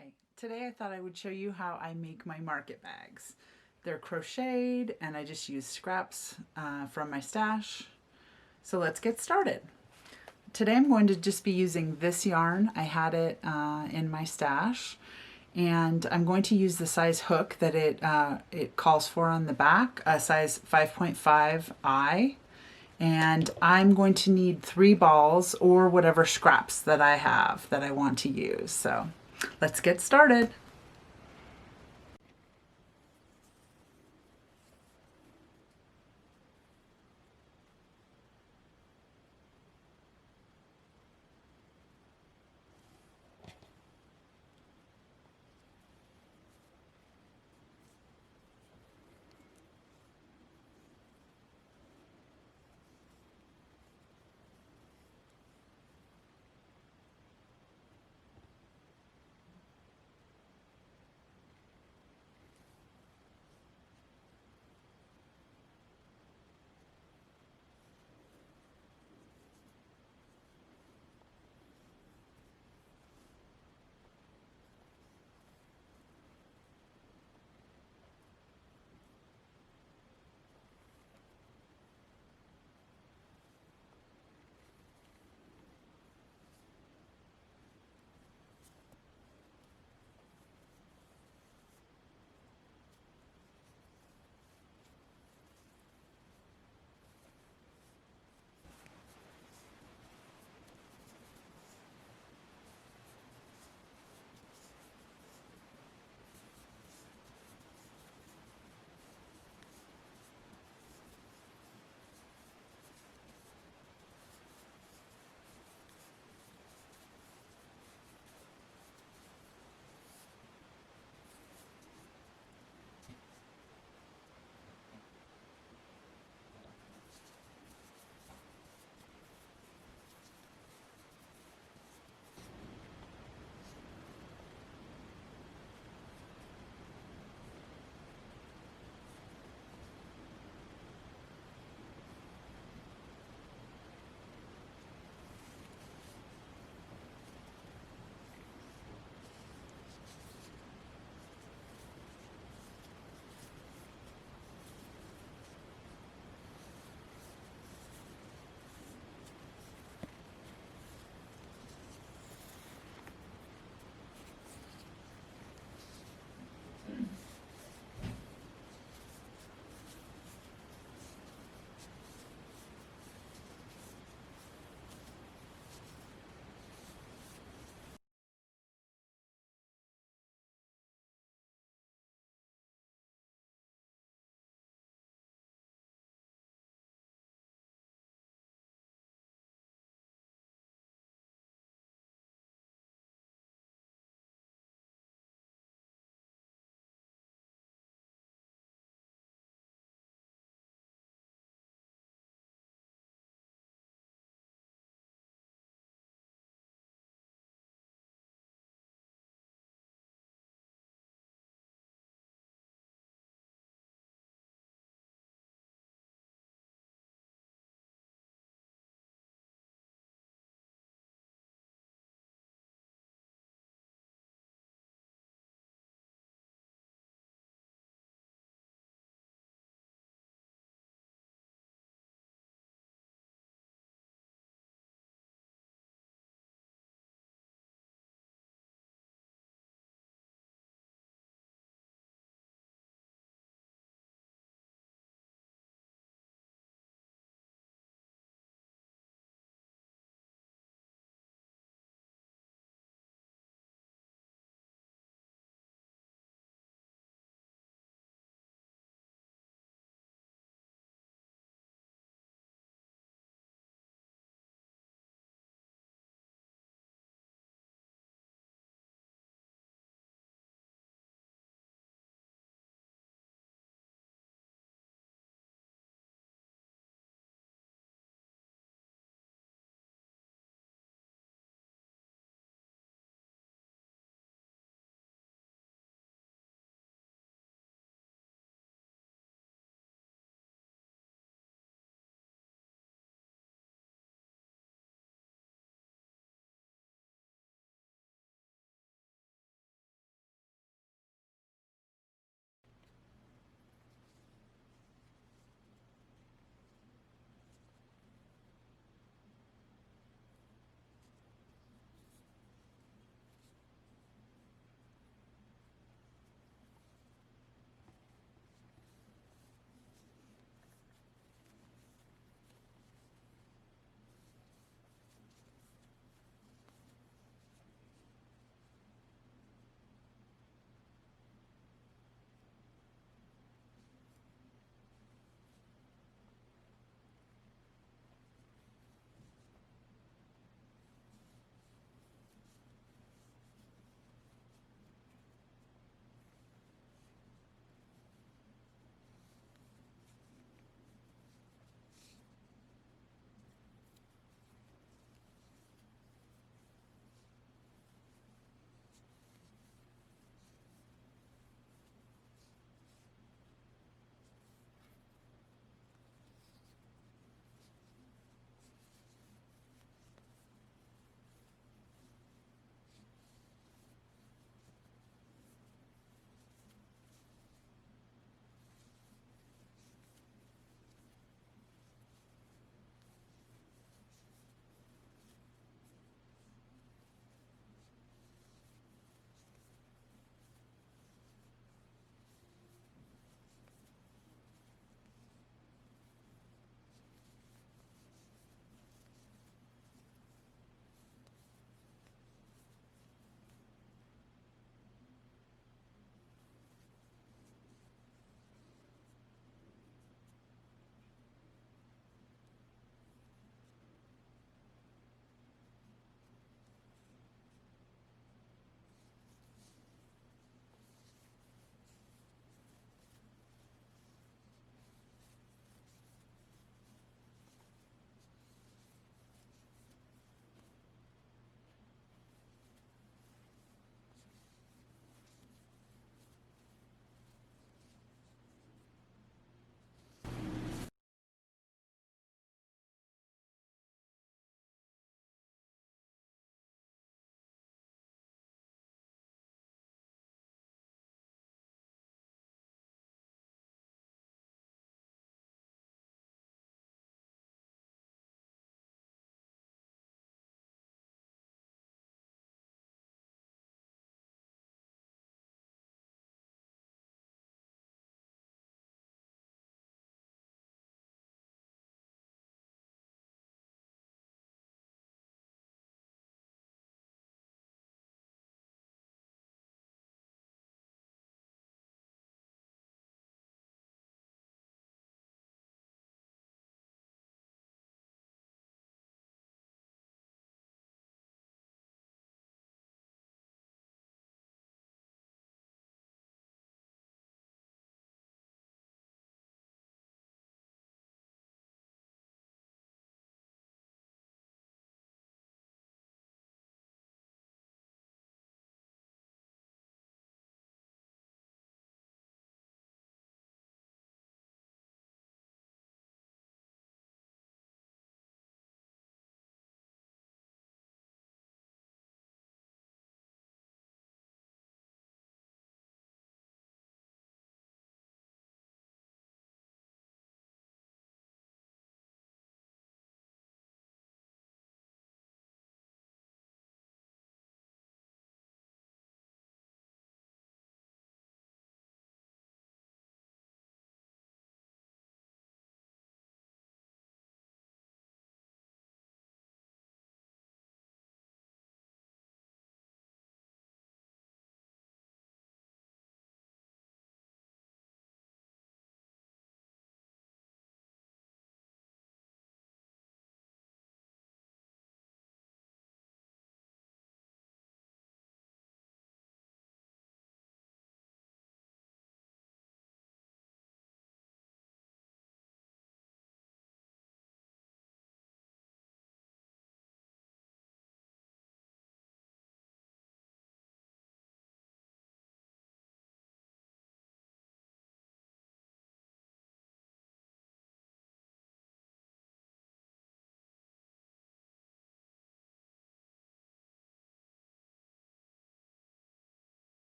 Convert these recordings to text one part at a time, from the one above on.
Hi, today I thought I would show you how I make my market bags. They're crocheted and I just use scraps from my stash. So let's get started. Today I'm going to just be using this yarn. I had it in my stash, and I'm going to use the size hook that it calls for on the back, a size 5.5I. And I'm going to need 3 balls or whatever scraps that I have that I want to use. So let's get started.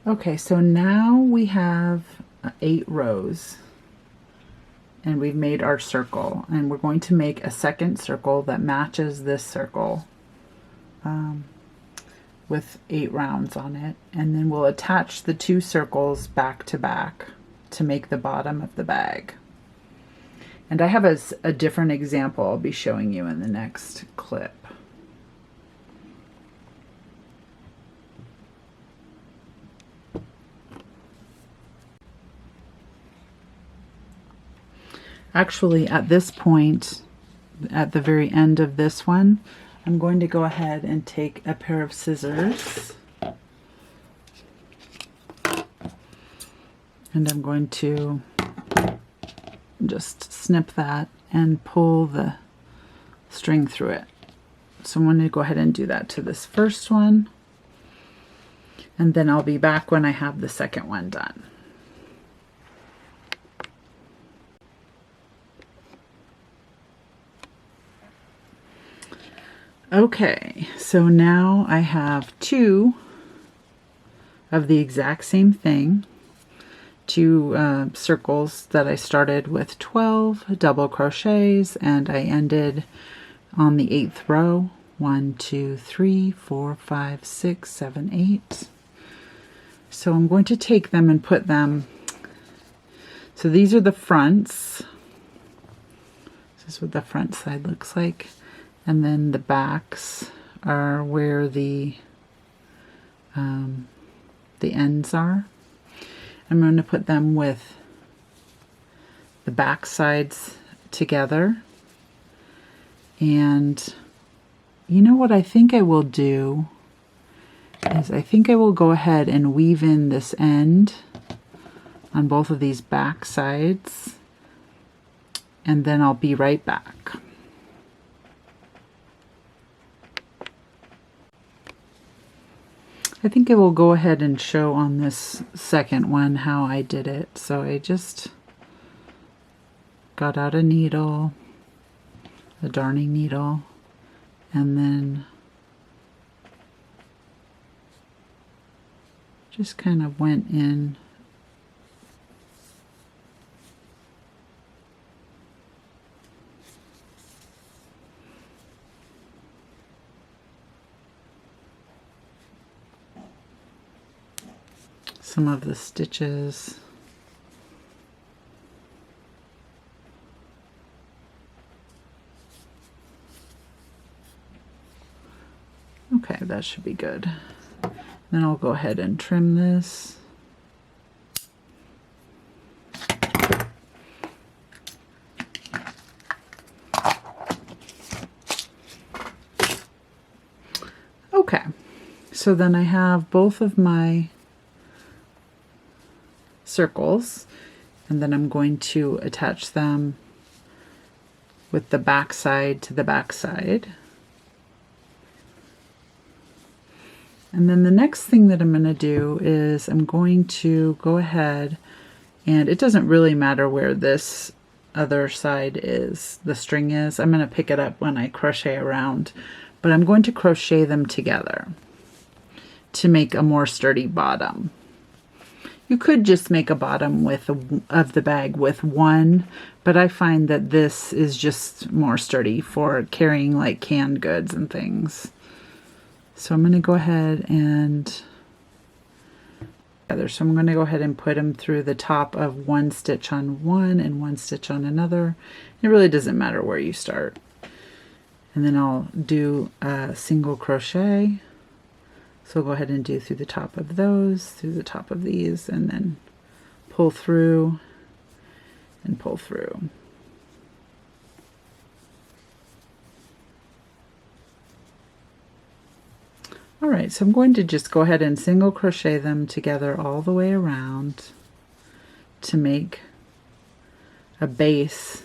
Okay, so now we have 8 rows and we've made our circle, and we're going to make a second circle that matches this circle with 8 rounds on it, and then we'll attach the 2 circles back to back to make the bottom of the bag. And I have a different example I'll be showing you in the next clip. Actually, at this point, at the very end of this one, I'm going to go ahead and take a pair of scissors and I'm going to just snip that and pull the string through it. So I'm going to go ahead and do that to this first one, and then I'll be back when I have the second one done. Okay, so now I have 2 of the exact same thing, 2 circles that I started with 12 double crochets, and I ended on the 8th row. 1, 2, 3, 4, 5, 6, 7, 8. So I'm going to take them and put them, so these are the fronts. This is what the front side looks like. And then the backs are where the ends are. I'm going to put them with the back sides together. And you know what I think I will do is I think I will go ahead and weave in this end on both of these back sides, and then I'll be right back. I think I will go ahead and show on this second one how I did it. So I just got out a needle, a darning needle, and then just kind of went in some of the stitches. Okay, that should be good. Then I'll go ahead and trim this. Okay, so then I have both of my circles, and then I'm going to attach them with the back side to the back side. And then the next thing that I'm going to do is I'm going to go ahead, and it doesn't really matter where this other side is, the string is. I'm going to pick it up when I crochet around, but I'm going to crochet them together to make a more sturdy bottom. You could just make a bottom of the bag with one, but I find that this is just more sturdy for carrying like canned goods and things. So I'm going to go ahead and so I'm going to go ahead and put them through the top of one stitch on one and one stitch on another. It really doesn't matter where you start. And then I'll do a single crochet. So go ahead and do through the top of those, through the top of these, and then pull through and pull through. All right, so I'm going to just go ahead and single crochet them together all the way around to make a base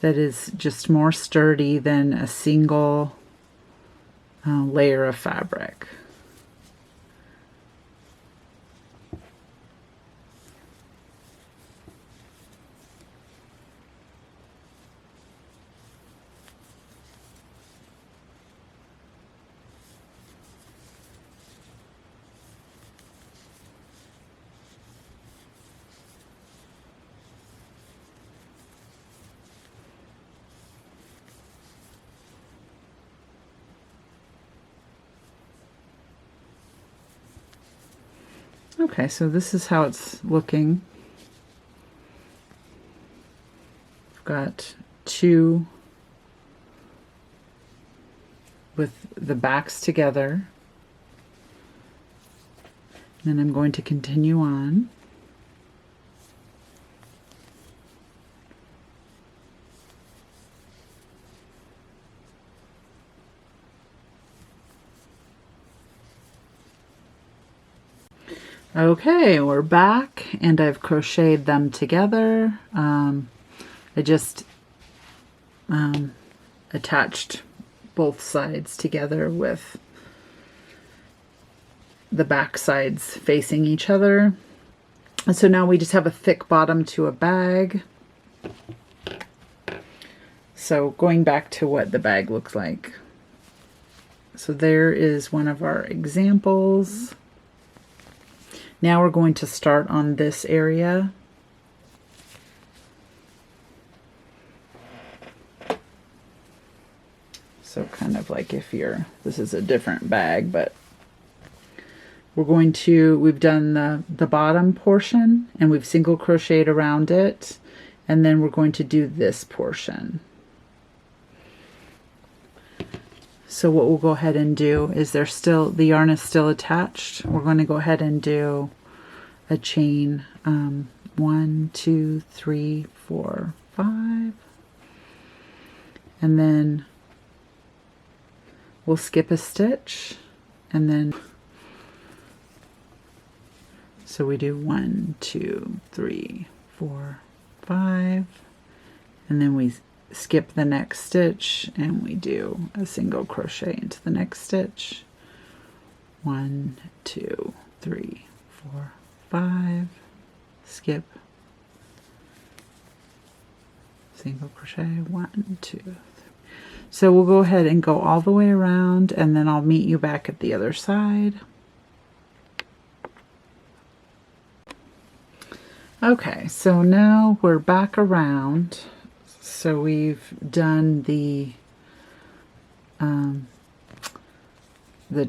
that is just more sturdy than a single layer of fabric. Okay, so this is how it's looking. I've got 2 with the backs together. And then I'm going to continue on. Okay, we're back and I've crocheted them together. I just attached both sides together with the back sides facing each other. And so now we just have a thick bottom to a bag. So going back to what the bag looks like. So there is one of our examples. Now we're going to start on this area. So kind of like if this is a different bag, but we've done the bottom portion and we've single crocheted around it, and then we're going to do this portion. So what we'll go ahead and do is the yarn is still attached. We're going to go ahead and do a chain 1, 2, 3, 4, 5, and then we'll skip a stitch, and then so we do 1, 2, 3, 4, 5, and then we skip the next stitch and we do a single crochet into the next stitch. 1, 2, 3, 4, 5, skip, single crochet, 1, 2, 3. So we'll go ahead and go all the way around, and then I'll meet you back at the other side. Okay, so now we're back around. So we've done the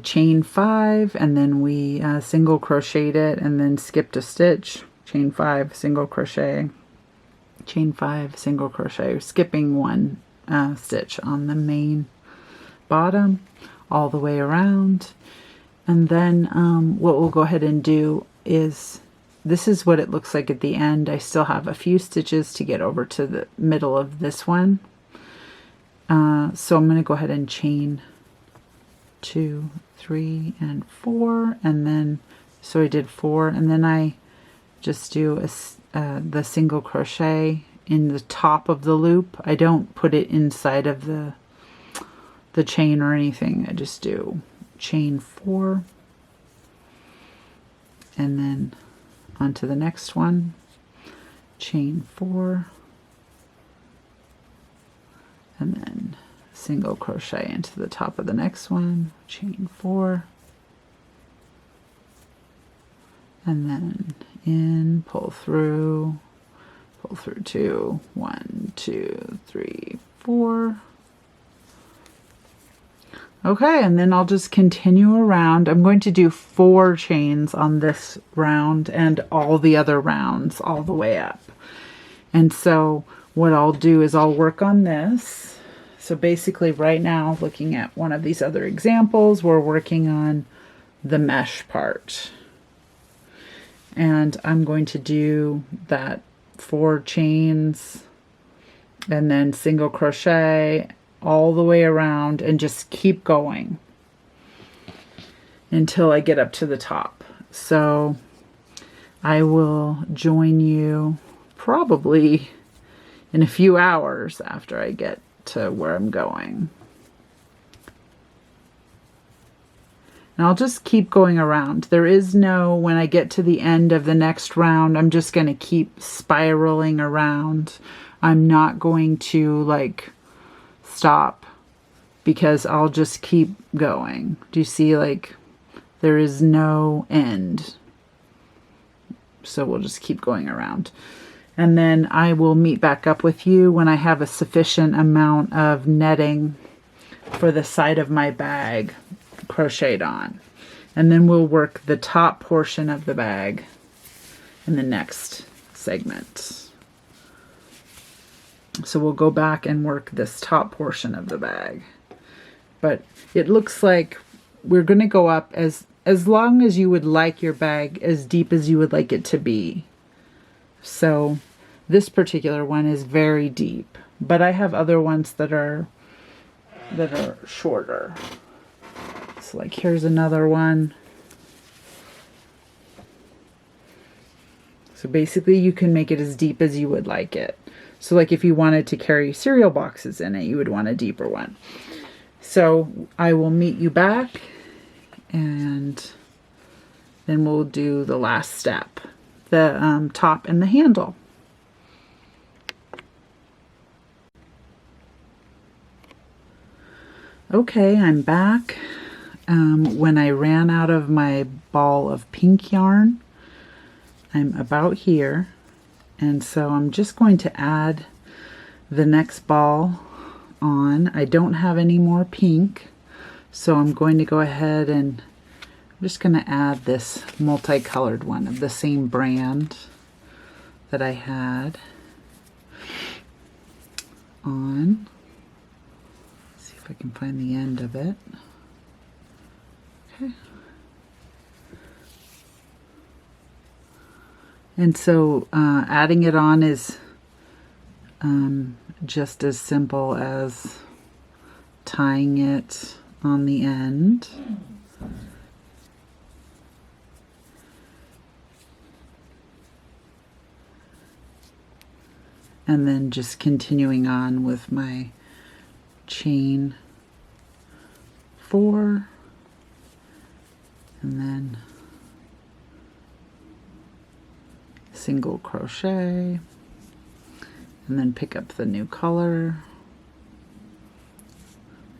chain 5, and then we single crocheted it and then skipped a stitch, chain 5, single crochet, chain 5, single crochet, skipping 1 stitch on the main bottom all the way around. And then what we'll go ahead and do is, this is what it looks like at the end. I still have a few stitches to get over to the middle of this one. So I'm going to go ahead and chain 2, 3, and 4, and then so I did 4, and then I just do the single crochet in the top of the loop. I don't put it inside of the chain or anything. I just do chain 4, and then onto the next one, chain 4, and then single crochet into the top of the next one, chain 4, and then in, pull through 2, 1, 2, 3, 4. Okay, and then I'll just continue around. I'm going to do 4 chains on this round and all the other rounds all the way up. And so what I'll do is I'll work on this. So basically right now, looking at one of these other examples, we're working on the mesh part. And I'm going to do that 4 chains and then single crochet all the way around and just keep going until I get up to the top. So I will join you probably in a few hours after I get to where I'm going. And I'll just keep going around. There is no, when I get to the end of the next round, I'm just going to keep spiraling around. I'm not going to like stop, because I'll just keep going. Do you see, like, there is no end. So we'll just keep going around. And then I will meet back up with you when I have a sufficient amount of netting for the side of my bag crocheted on. And then we'll work the top portion of the bag in the next segment. So we'll go back and work this top portion of the bag. But it looks like we're going to go up as long as you would like your bag, as deep as you would like it to be. So this particular one is very deep, but I have other ones that are shorter. So like here's another one. So basically you can make it as deep as you would like it. So like if you wanted to carry cereal boxes in it, you would want a deeper one. So I will meet you back and then we'll do the last step, the top and the handle. Okay, I'm back. When I ran out of my ball of pink yarn, I'm about here. And so I'm just going to add the next ball on. I don't have any more pink, so I'm going to go ahead and I'm just going to add this multicolored one of the same brand that I had on. Let's see if I can find the end of it. Okay. And so adding it on is just as simple as tying it on the end. And then just continuing on with my chain 4 and then single crochet and then pick up the new color,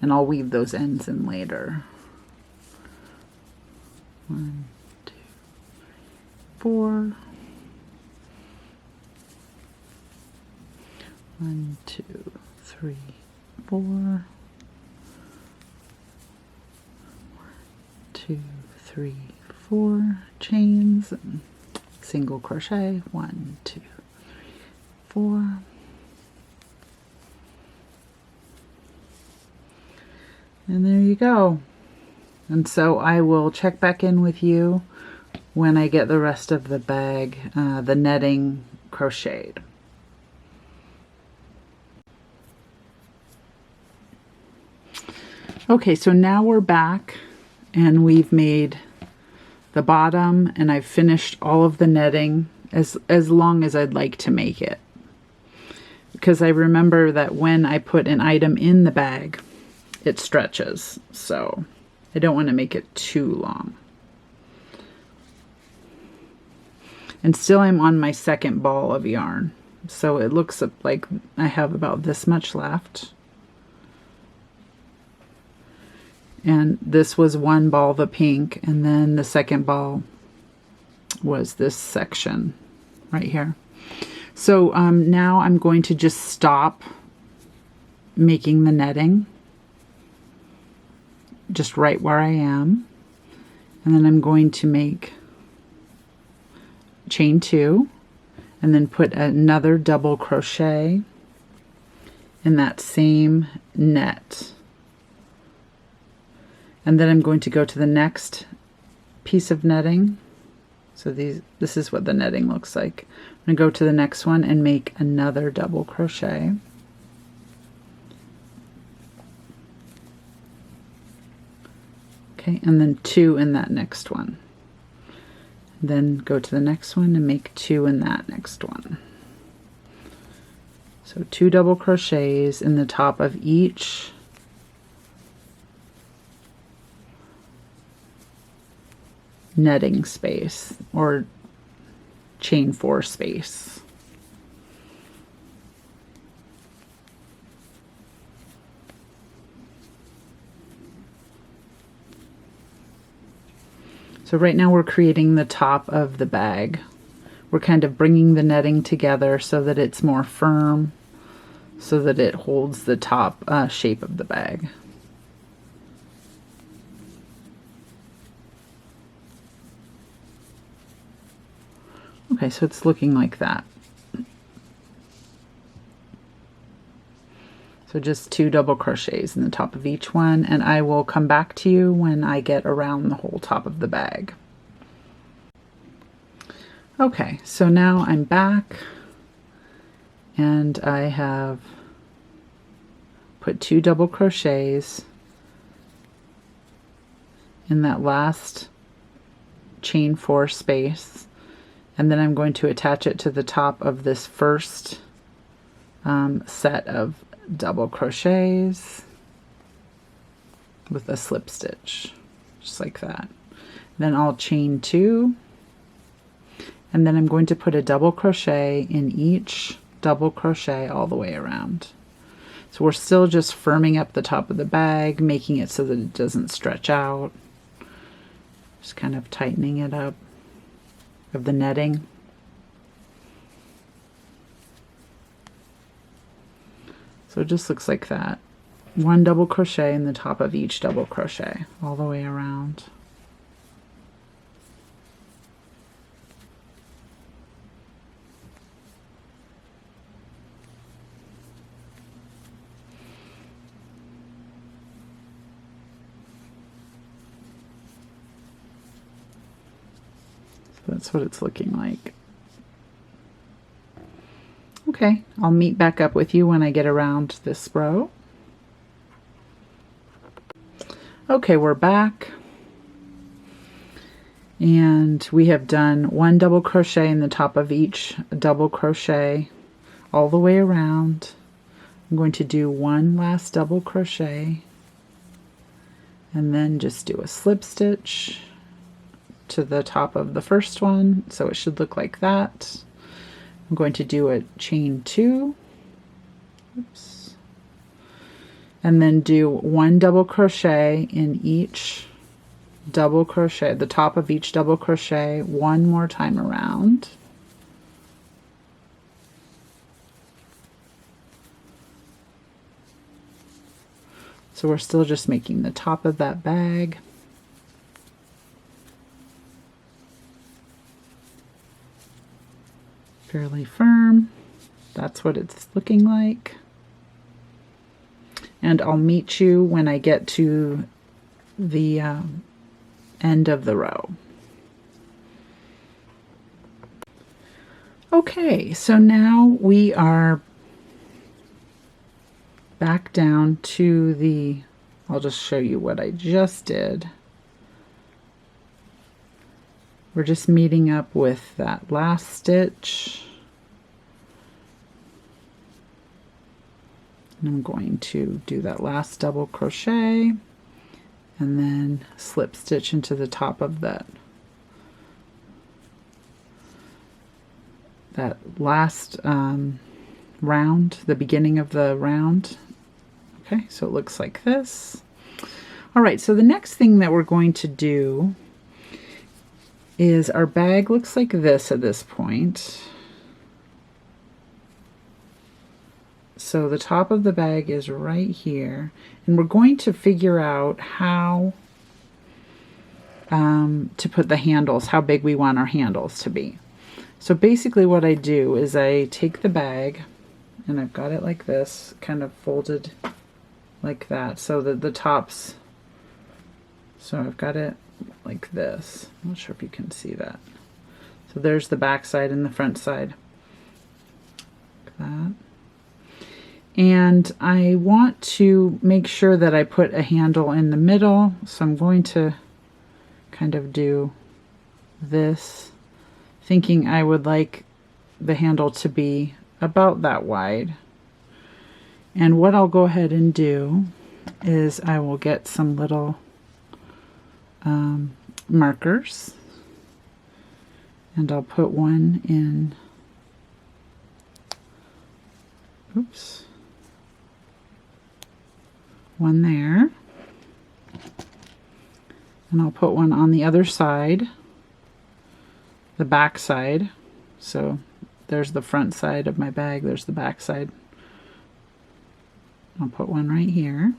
and I'll weave those ends in later. 1, 2, 4. 1, 2, 3, 4. 1, 2, 3, 4 chains and single crochet. 1, 2, 3, 4. And there you go. And so I will check back in with you when I get the rest of the bag, the netting crocheted. Okay, so now we're back and we've made the bottom and I've finished all of the netting as long as I'd like to make it. Because I remember that when I put an item in the bag, it stretches, so I don't want to make it too long. And still I'm on my second ball of yarn, so it looks like I have about this much left. And this was one ball of pink, and then the second ball was this section right here. So now I'm going to just stop making the netting, just right where I am, and then I'm going to make chain 2 and then put another double crochet in that same net. And then I'm going to go to the next piece of netting. So this is what the netting looks like. I'm going to go to the next one and make another double crochet. Okay, and then 2 in that next one. Then go to the next one and make 2 in that next one. So 2 double crochets in the top of each netting space or chain 4 space. So right now we're creating the top of the bag. We're kind of bringing the netting together so that it's more firm, so that it holds the top shape of the bag. Okay, so it's looking like that. So just 2 double crochets in the top of each one, and I will come back to you when I get around the whole top of the bag. Okay, so now I'm back and I have put 2 double crochets in that last chain 4 space, and then I'm going to attach it to the top of this first set of double crochets with a slip stitch, just like that. Then I'll chain 2, and then I'm going to put a double crochet in each double crochet all the way around. So we're still just firming up the top of the bag, making it so that it doesn't stretch out, just kind of tightening it up of the netting. So it just looks like that. 1 double crochet in the top of each double crochet all the way around. So that's what it's looking like. Okay, I'll meet back up with you when I get around this row. Okay, we're back. And we have done 1 double crochet in the top of each double crochet all the way around. I'm going to do 1 last double crochet and then just do a slip stitch to the top of the first one, so it should look like that. I'm going to do a chain 2, oops, and then do 1 double crochet in each double crochet, the top of each double crochet, 1 more time around. So we're still just making the top of that bag. Fairly firm. That's what it's looking like. And I'll meet you when I get to the end of the row. Okay, so now we are back down to the, I'll just show you what I just did. We're just meeting up with that last stitch. And I'm going to do that last double crochet and then slip stitch into the top of that last round, the beginning of the round. Okay, so it looks like this. All right, so the next thing that we're going to do is our bag looks like this at this point. So the top of the bag is right here, and we're going to figure out how to put the handles, how big we want our handles to be. So basically what I do is I take the bag, and I've got it like this, kind of folded like that, so that the tops, so I've got it like this. I'm not sure if you can see that. So there's the back side and the front side. Like that. And I want to make sure that I put a handle in the middle, so I'm going to kind of do this, thinking I would like the handle to be about that wide. And what I'll go ahead and do is I will get some little markers, and I'll put one in, oops, one there, and I'll put one on the other side, the back side. So there's the front side of my bag, there's the back side. I'll put one right here.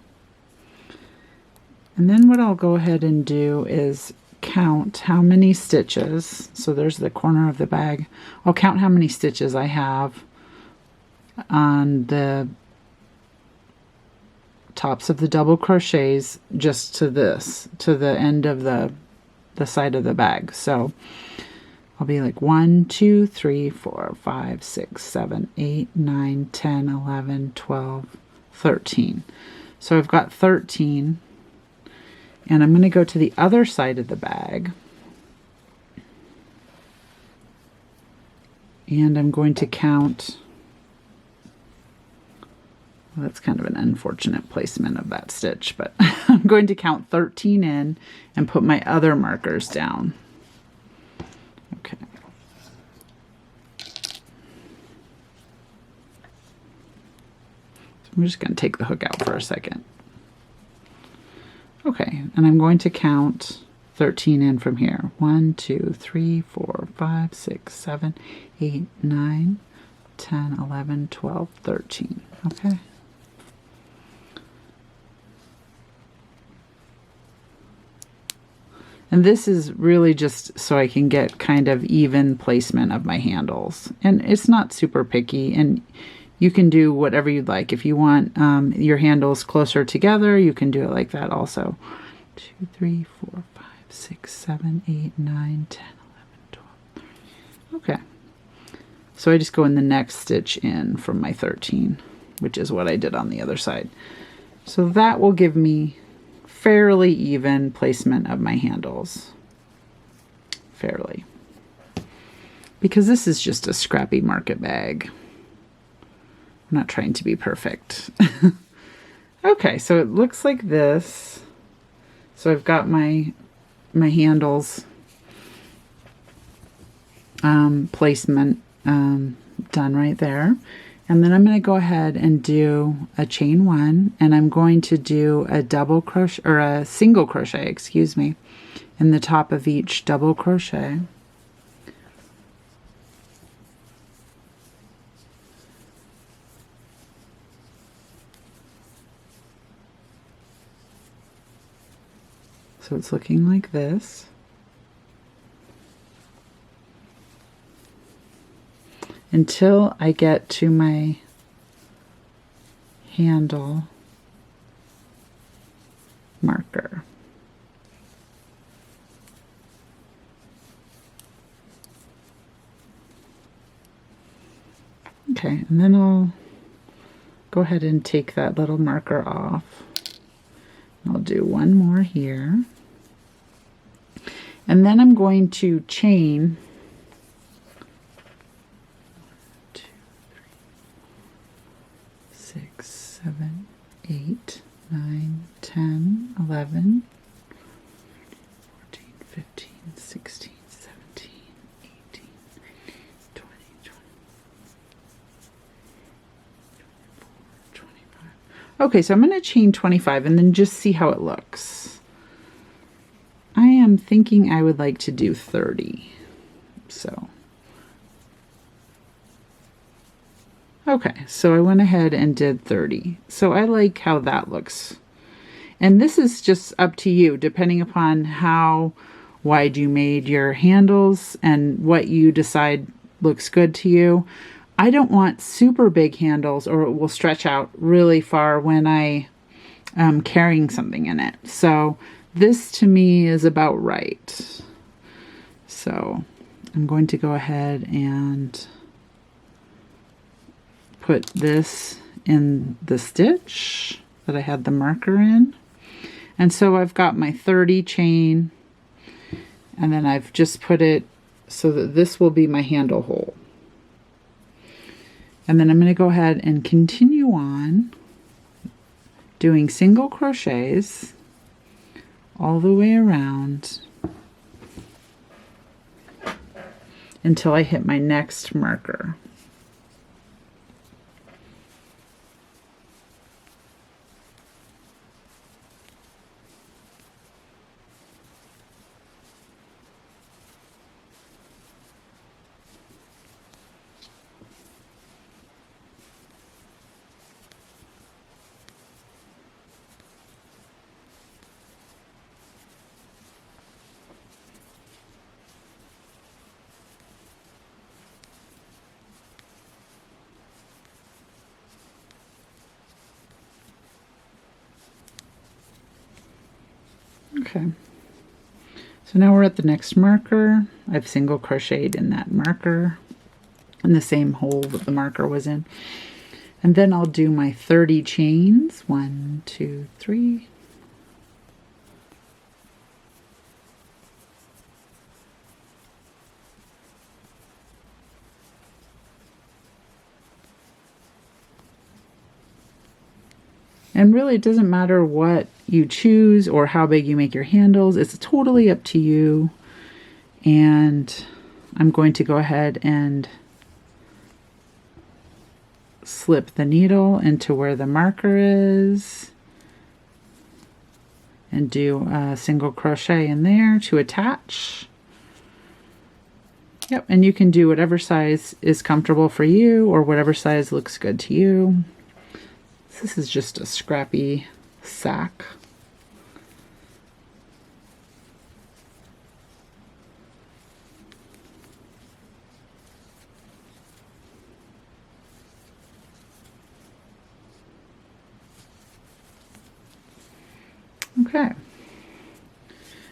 And then what I'll go ahead and do is count how many stitches. So there's the corner of the bag. I'll count how many stitches I have on the tops of the double crochets just to the end of the side of the bag. So I'll be like 1, 2, 3, 4, 5, 6, 7, 8, 9, 10, 11, 12, 13. So I've got 13, and I'm going to go to the other side of the bag, and I'm going to count. Well, that's kind of an unfortunate placement of that stitch, but I'm going to count 13 in and put my other markers down. Okay. So I'm just going to take the hook out for a second. Okay, and I'm going to count 13 in from here. 1, 2, 3, 4, 5, 6, 7, 8, 9, 10, 11, 12, 13. Okay. And this is really just so I can get kind of even placement of my handles. And it's not super picky, and you can do whatever you'd like. If you want your handles closer together, you can do it like that also. 2, 3, 4, 5, 6, 7, 8, 9, 10, 11, 12, 13. Okay. So I just go in the next stitch in from my 13, which is what I did on the other side. So that will give me fairly even placement of my handles. Fairly. Because this is just a scrappy market bag. I'm not trying to be perfect. Okay, so it looks like this. So I've got my handles placement done right there. And then I'm going to go ahead and do a chain 1, and I'm going to do a double crochet, or a single crochet, excuse me, in the top of each double crochet. So it's looking like this. Until I get to my handle marker. Okay, and then I'll go ahead and take that little marker off. I'll do one more here. And then I'm going to chain 7, 8, 9, 10, 11, 14, 15, 16, 17, 18, 20, 24, 25. Okay, so I'm going to chain 25 and then just see how it looks. I am thinking I would like to do 30. So okay, so I went ahead and did 30. So I like how that looks. And this is just up to you, depending upon how wide you made your handles and what you decide looks good to you. I don't want super big handles, or it will stretch out really far when I am carrying something in it. So this to me is about right. So I'm going to go ahead and put this in the stitch that I had the marker in. And so I've got my 30 chain, and then I've just put it so that this will be my handle hole. And then I'm going to go ahead and continue on doing single crochets all the way around until I hit my next marker. Okay. So now we're at the next marker. I've single crocheted in that marker in the same hole that the marker was in. And then I'll do my 30 chains. 1, 2, 3. And really, it doesn't matter what you choose or how big you make your handles. It's totally up to you. And I'm going to go ahead and slip the needle into where the marker is and do a single crochet in there to attach. Yep, and you can do whatever size is comfortable for you or whatever size looks good to you. This is just a scrappy sack. Okay.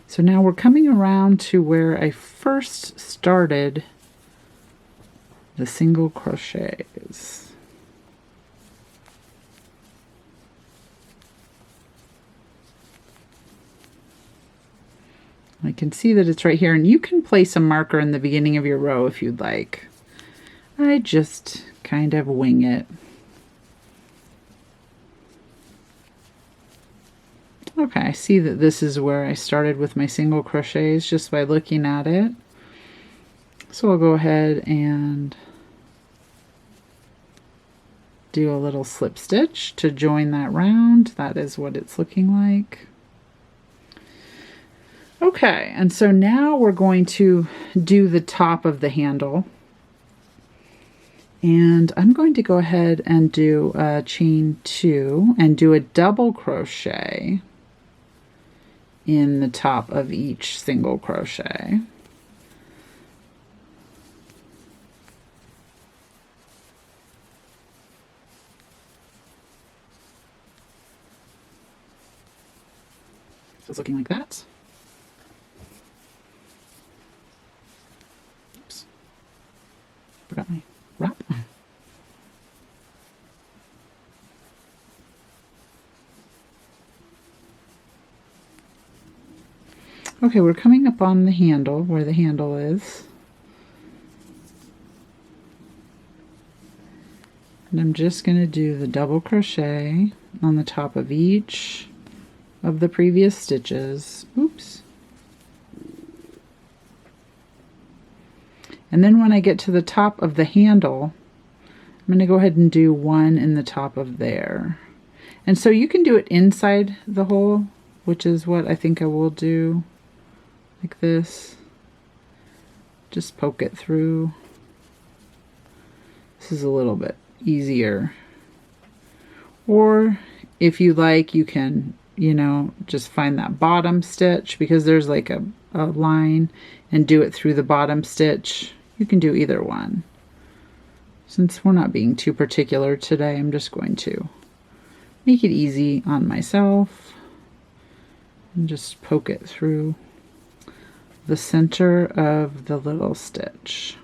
So now we're coming around to where I first started the single crochets. I can see that it's right here, and you can place a marker in the beginning of your row if you'd like. I just kind of wing it. Okay, I see that this is where I started with my single crochets just by looking at it. So I'll go ahead and do a little slip stitch to join that round. That is what it's looking like. Okay, and so now we're going to do the top of the handle. And I'm going to go ahead and do a chain 2 and do a double crochet in the top of each single crochet. So it's looking like that. Oops. Forgot my wrap. Okay, we're coming up on the handle, where the handle is. And I'm just going to do the double crochet on the top of each of the previous stitches. Oops. And then when I get to the top of the handle, I'm going to go ahead and do one in the top of there. And so you can do it inside the hole, which is what I think I will do, like this. Just poke it through. This is a little bit easier. Or if you like, you can, you know, just find that bottom stitch, because there's like a line, and do it through the bottom stitch. You can do either one. Since we're not being too particular today, I'm just going to make it easy on myself and just poke it through the center of the little stitch.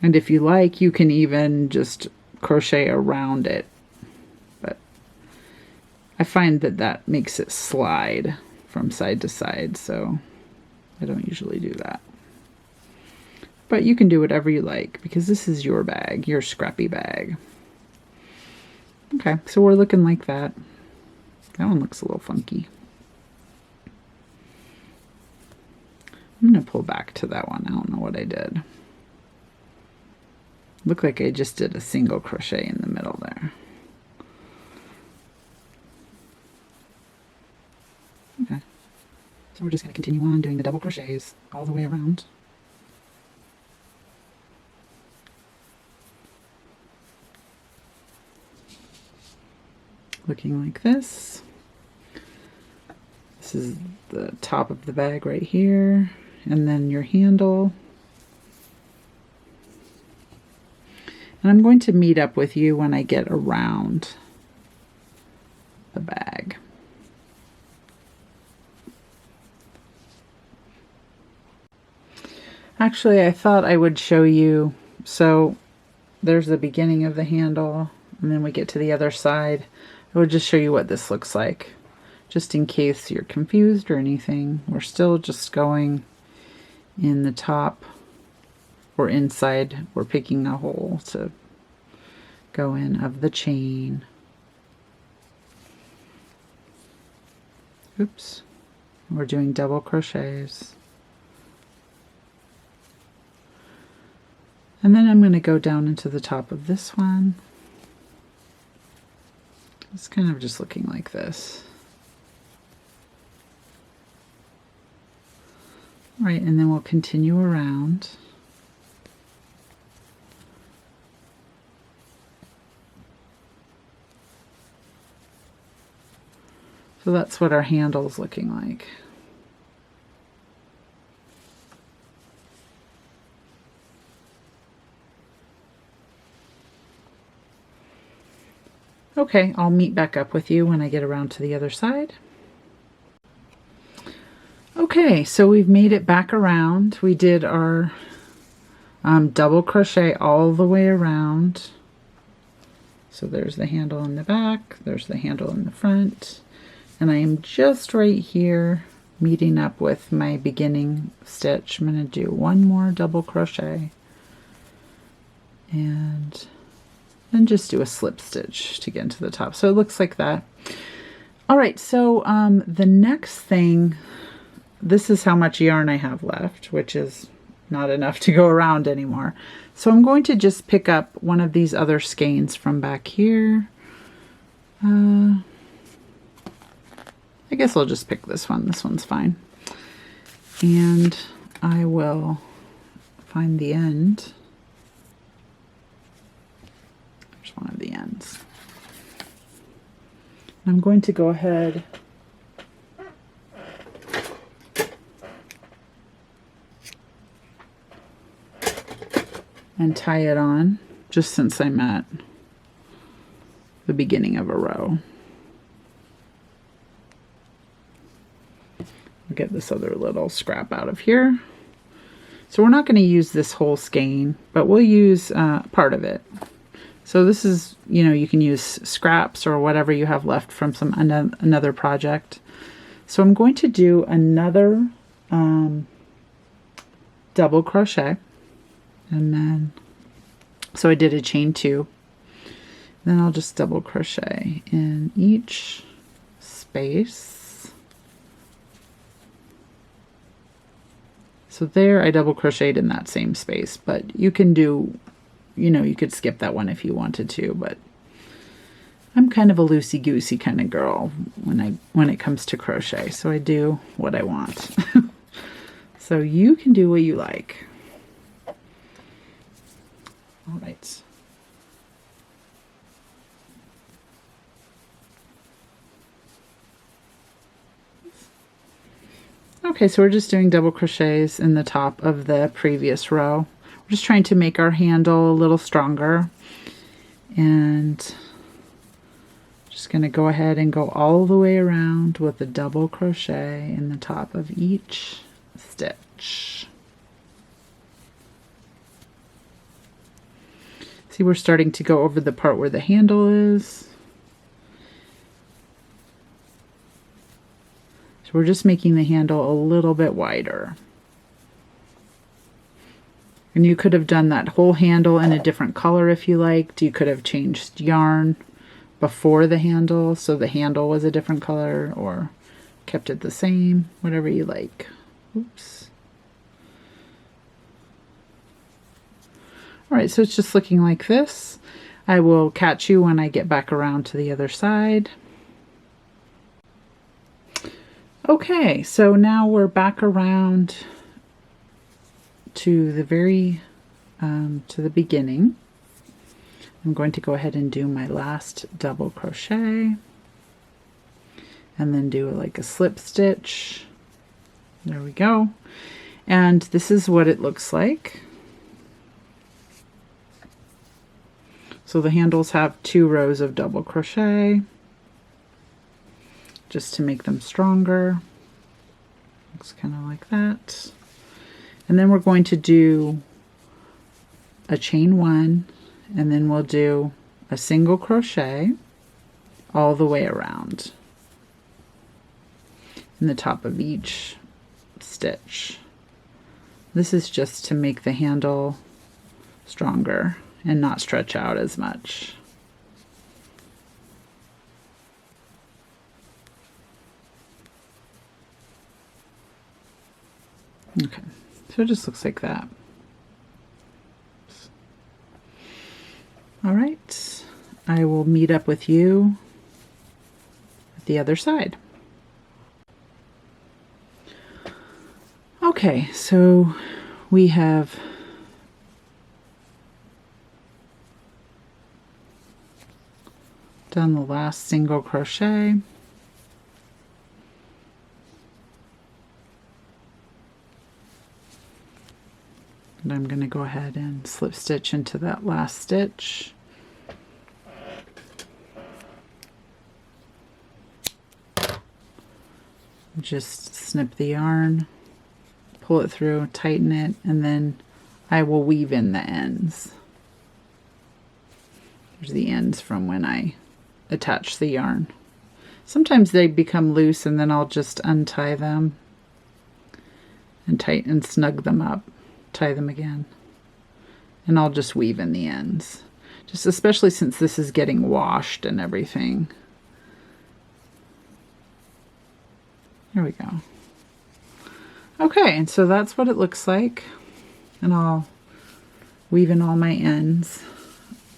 And if you like, you can even just crochet around it, but I find that that makes it slide from side to side, so I don't usually do that. But you can do whatever you like, because this is your bag, your scrappy bag. Okay, so we're looking like that. That one looks a little funky. I'm going to pull back to that one. I don't know what I did. Looked like I just did a single crochet in the middle there. Okay. So we're just going to continue on doing the double crochets all the way around. Looking like this. This is the top of the bag right here, and then your handle. And I'm going to meet up with you when I get around the bag. Actually, I thought I would show you, so there's the beginning of the handle, and then we get to the other side. I would just show you what this looks like, just in case you're confused or anything. We're still just going in the top or inside. We're picking a hole to go in of the chain. Oops. We're doing double crochets. And then I'm going to go down into the top of this one. It's kind of just looking like this. All right, and then we'll continue around. So that's what our handle is looking like. Okay, I'll meet back up with you when I get around to the other side. Okay, so we've made it back around. We did our double crochet all the way around. So there's the handle in the back, there's the handle in the front, and I am just right here meeting up with my beginning stitch. I'm going to do one more double crochet and then just do a slip stitch to get into the top. So it looks like that. All right, so the next thing, this is how much yarn I have left, which is not enough to go around anymore. So I'm going to just pick up one of these other skeins from back here. I guess I'll just pick this one. This one's fine. And I will find the end. There's one of the ends. I'm going to go ahead and tie it on, just since I'm at the beginning of a row. I'll get this other little scrap out of here. So we're not going to use this whole skein, but we'll use part of it. So this is, you know, you can use scraps or whatever you have left from another project. So I'm going to do another double crochet, and then, so I did a chain 2. Then I'll just double crochet in each space. So there I double crocheted in that same space, but you can do, you know, you could skip that one if you wanted to, but I'm kind of a loosey-goosey kind of girl when it comes to crochet, so I do what I want. So you can do what you like. All right. Okay, so we're just doing double crochets in the top of the previous row. We're just trying to make our handle a little stronger, and just going to go ahead and go all the way around with a double crochet in the top of each stitch. See, we're starting to go over the part where the handle is. So we're just making the handle a little bit wider. And you could have done that whole handle in a different color if you liked. You could have changed yarn before the handle so the handle was a different color, or kept it the same, whatever you like. Oops. All right, so it's just looking like this. I will catch you when I get back around to the other side. Okay, so now we're back around to the to the beginning. I'm going to go ahead and do my last double crochet and then do like a slip stitch. There we go. And this is what it looks like. So the handles have 2 rows of double crochet just to make them stronger. Looks kind of like that. And then we're going to do a chain 1, and then we'll do a single crochet all the way around in the top of each stitch. This is just to make the handle stronger and not stretch out as much. Okay, so it just looks like that. All right, I will meet up with you at the other side. Okay, so we have done the last single crochet. And I'm going to go ahead and slip stitch into that last stitch. Just snip the yarn, pull it through, tighten it, and then I will weave in the ends. There's the ends from when I attach the yarn. Sometimes they become loose and then I'll just untie them and tighten and snug them up, tie them again, and I'll just weave in the ends. Just especially since this is getting washed and everything. There we go. Okay, and so that's what it looks like. And I'll weave in all my ends.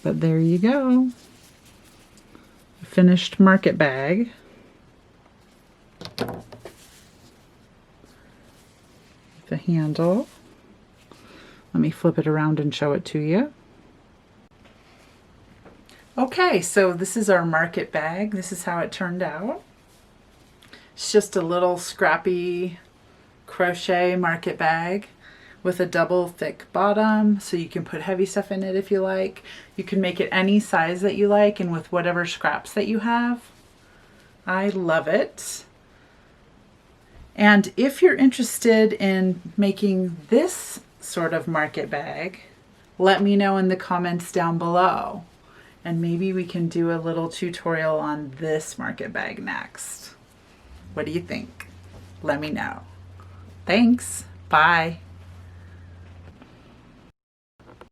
But there you go. Finished market bag. The handle. Let me flip it around and show it to you. Okay, so this is our market bag. This is how it turned out. It's just a little scrappy crochet market bag with a double thick bottom, so you can put heavy stuff in it if you like. You can make it any size that you like and with whatever scraps that you have. I love it. And if you're interested in making this sort of market bag, let me know in the comments down below. And maybe we can do a little tutorial on this market bag next. What do you think? Let me know. Thanks. Bye.